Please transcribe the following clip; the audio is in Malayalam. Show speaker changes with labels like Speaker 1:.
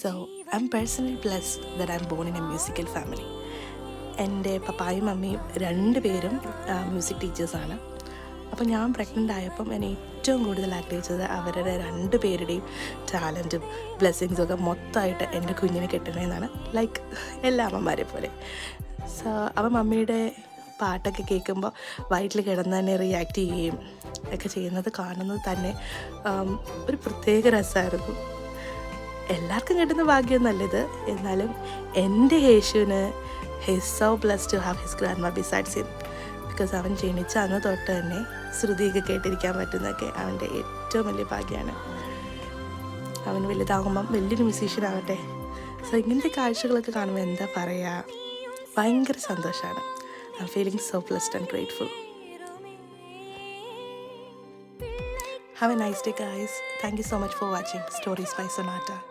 Speaker 1: So I M personally blessed that I M born in A musical family. എൻ്റെ പപ്പായും മമ്മിയും രണ്ടുപേരും മ്യൂസിക് ടീച്ചേഴ്സാണ്. അപ്പോൾ ഞാൻ പ്രഗ്നൻ്റ് ആയപ്പം എന്നെ ഏറ്റവും കൂടുതൽ ആഗ്രഹിച്ചത് അവരുടെ രണ്ടുപേരുടെയും ടാലൻറ്റും ബ്ലെസ്സിങ്സും ഒക്കെ മൊത്തമായിട്ട് എൻ്റെ കുഞ്ഞിനെ കിട്ടണമെന്നാണ്, ലൈക്ക് എല്ലാ അമ്മമാരെ പോലെ. സോ അപ്പം മമ്മിയുടെ പാട്ടൊക്കെ കേൾക്കുമ്പോൾ വയറ്റിൽ കിടന്ന് തന്നെ റിയാക്ട് ചെയ്യുകയും ഒക്കെ ചെയ്യുന്നത് കാണുന്നത് തന്നെ ഒരു പ്രത്യേക രസമായിരുന്നു. എല്ലാവർക്കും കിട്ടുന്ന ഭാഗ്യമൊന്നുമല്ല ഇത്. എന്നാലും എൻ്റെ യേശുവിന് his so blessed to have his grandma besides him. Because അവൻ ജനിച്ച അന്ന് തൊട്ട് തന്നെ ശ്രുതിയൊക്കെ കേട്ടിരിക്കാൻ പറ്റുന്നതൊക്കെ അവൻ്റെ ഏറ്റവും വലിയ ഭാഗ്യമാണ്. അവൻ വലുതാകുമ്പം വലിയൊരു മ്യൂസീഷ്യൻ ആവട്ടെ. സോ ഇങ്ങനത്തെ കാഴ്ചകളൊക്കെ കാണുമ്പോൾ എന്താ പറയുക, ഭയങ്കര സന്തോഷമാണ്. I M feeling so blessed and grateful. Have a nice day, guys. Thank you so much for watching Stories by Sonata.